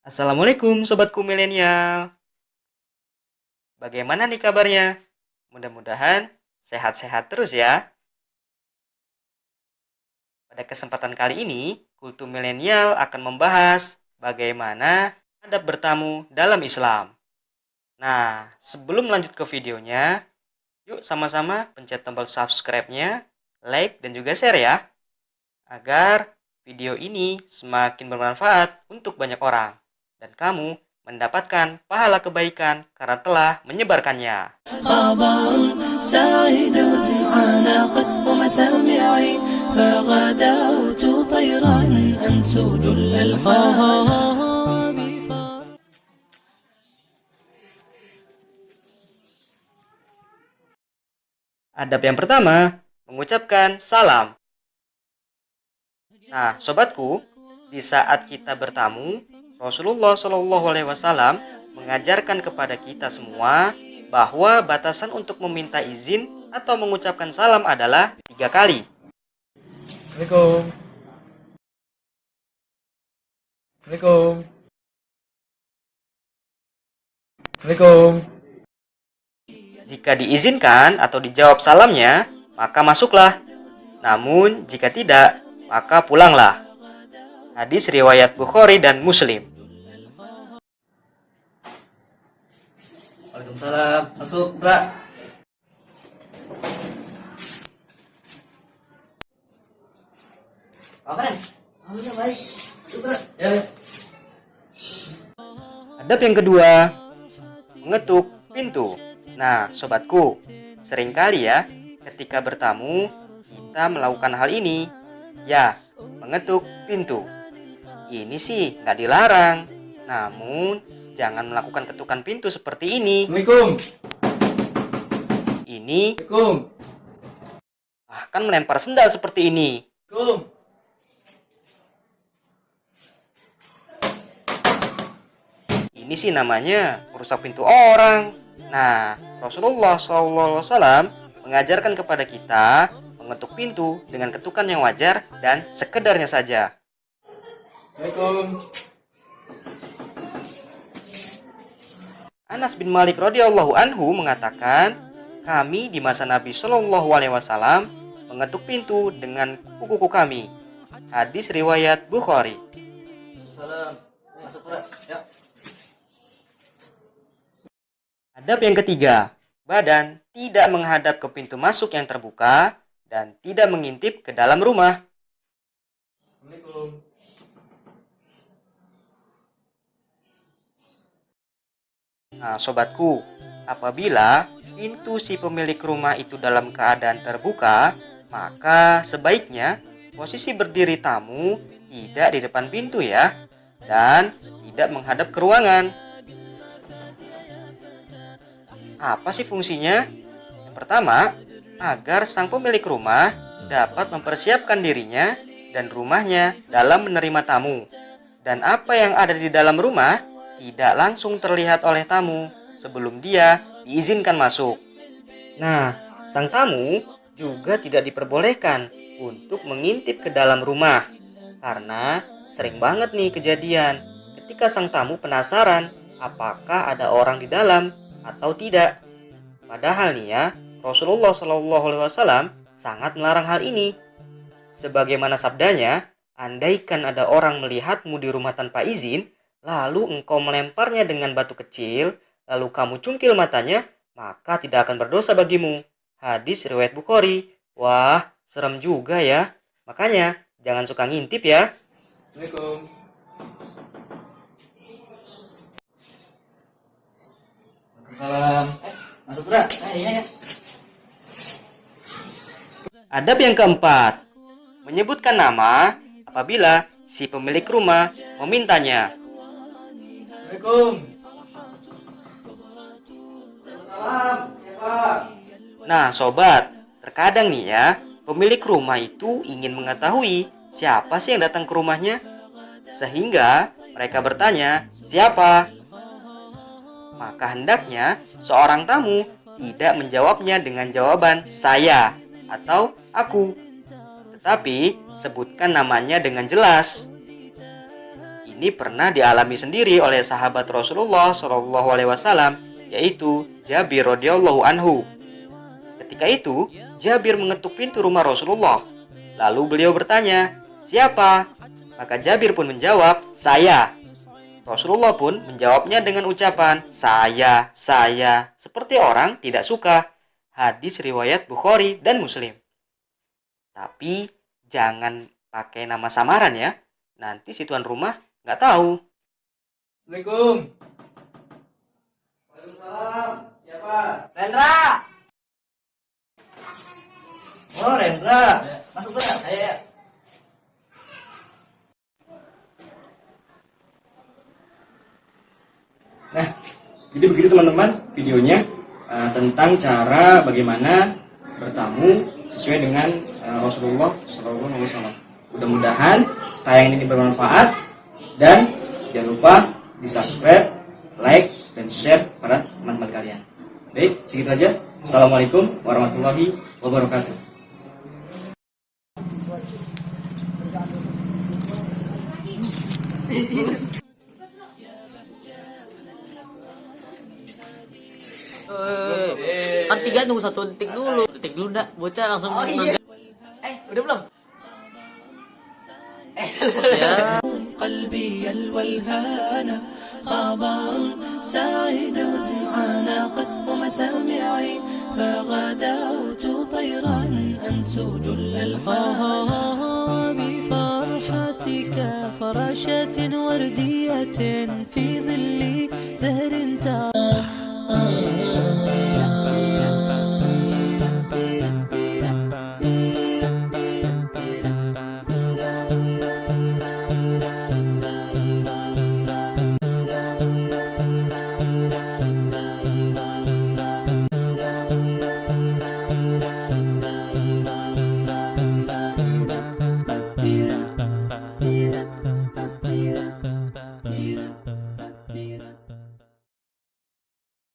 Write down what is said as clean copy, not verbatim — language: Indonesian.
Assalamualaikum sobatku milenial. Bagaimana nih kabarnya? Mudah-mudahan sehat-sehat terus ya. Pada kesempatan kali ini, Kultum Milenial akan membahas bagaimana adab bertamu dalam Islam. Nah, sebelum lanjut ke videonya, yuk sama-sama pencet tombol subscribe-nya, like dan juga share ya, agar video ini semakin bermanfaat untuk banyak orang dan kamu mendapatkan pahala kebaikan karena telah menyebarkannya. خبر سعيد عانقته مسامعي فغدوت طيرا أنسج الألقاب. Adab yang pertama, mengucapkan salam. Nah, sobatku, di saat kita bertamu, Rasulullah Shallallahu Alaihi Wasallam mengajarkan kepada kita semua bahwa batasan untuk meminta izin atau mengucapkan salam adalah 3 kali. Assalamualaikum. Assalamualaikum. Assalamualaikum. Jika diizinkan atau dijawab salamnya, maka masuklah. Namun, jika tidak, maka pulanglah. Hadis riwayat Bukhari dan Muslim. Waalaikumsalam. Masuk, Bra. Apa nih? Alhamdulillah baik. Masuk, Bra. Ya. Adab yang kedua, mengetuk pintu. Nah, sobatku, seringkali ya, ketika bertamu, kita melakukan hal ini. Ya, mengetuk pintu. Ini sih nggak dilarang. Namun, jangan melakukan ketukan pintu seperti ini. Assalamualaikum. Ini Assalamualaikum. bahkan melempar sendal seperti ini. Assalamualaikum. Ini sih namanya merusak pintu orang. Nah, Rasulullah SAW mengajarkan kepada kita mengetuk pintu dengan ketukan yang wajar dan sekedarnya saja. Assalamualaikum. Anas bin Malik radhiyallahu anhu mengatakan, kami di masa Nabi Shallallahu Alaihi Wasallam mengetuk pintu dengan kuku-kuku kami. Hadis riwayat Bukhari. Salam. Masuk, Bra. Ya. Adab yang ketiga, badan tidak menghadap ke pintu masuk yang terbuka dan tidak mengintip ke dalam rumah. Assalamualaikum. Nah, sobatku, apabila pintu si pemilik rumah itu dalam keadaan terbuka, maka sebaiknya posisi berdiri tamu tidak di depan pintu ya, dan tidak menghadap ke ruangan. Apa sih fungsinya? Yang pertama, agar sang pemilik rumah dapat mempersiapkan dirinya dan rumahnya dalam menerima tamu. Dan apa yang ada di dalam rumah tidak langsung terlihat oleh tamu sebelum dia diizinkan masuk. Nah, sang tamu juga tidak diperbolehkan untuk mengintip ke dalam rumah. Karena sering banget nih kejadian ketika sang tamu penasaran apakah ada orang di dalam atau tidak. Padahal nih ya, Rasulullah Shallallahu Alaihi Wasallam sangat melarang hal ini. Sebagaimana sabdanya, andaikan ada orang melihatmu di rumah tanpa izin, lalu engkau melemparnya dengan batu kecil, lalu kamu cungkil matanya, maka tidak akan berdosa bagimu. Hadis riwayat Bukhari. Wah, serem juga ya. Makanya, jangan suka ngintip ya. Assalamualaikum. Waalaikumsalam. Masuk, Bra. Iya, ya. Adab yang keempat, menyebutkan nama apabila si pemilik rumah memintanya. Assalamualaikum. Salam. Siapa? Nah, sobat, terkadang nih ya, pemilik rumah itu ingin mengetahui siapa sih yang datang ke rumahnya. Sehingga mereka bertanya, siapa? Maka hendaknya seorang tamu tidak menjawabnya dengan jawaban saya atau aku, tetapi sebutkan namanya dengan jelas. Ini ini pernah dialami sendiri oleh sahabat Rasulullah SAW, yaitu Jabir radhiyallahu anhu. Ketika itu, Jabir mengetuk pintu rumah Rasulullah. Lalu beliau bertanya, "Siapa?" Maka Jabir pun menjawab, "Saya." Rasulullah pun menjawabnya dengan ucapan, saya, seperti orang tidak suka. Hadis riwayat Bukhari dan Muslim. Tapi jangan pakai nama samaran ya. Nanti si tuan rumah nggak tahu. Assalamualaikum. Waalaikumsalam. Siapa? Rendra. Oh, Rendra. Masuk Rendra. Ayo. Nah, jadi begitu teman-teman videonya tentang cara bagaimana bertamu sesuai dengan Rasulullah SAW. Mudah-mudahan tayangan ini bermanfaat dan jangan lupa di subscribe, like, dan share pada teman-teman kalian. Baik, segitu aja. Assalamualaikum warahmatullahi wabarakatuh. Kan 3 nunggu 1 detik dulu. Detik dulu dah. Bocah langsung. Oh iya. Udah belum? Ya. قلبي الولهان خبر سعيد عانقته مسامعي فغدوت طيرا أنسو جل الألحان بفرحتك فراشة وردية في ظل زهر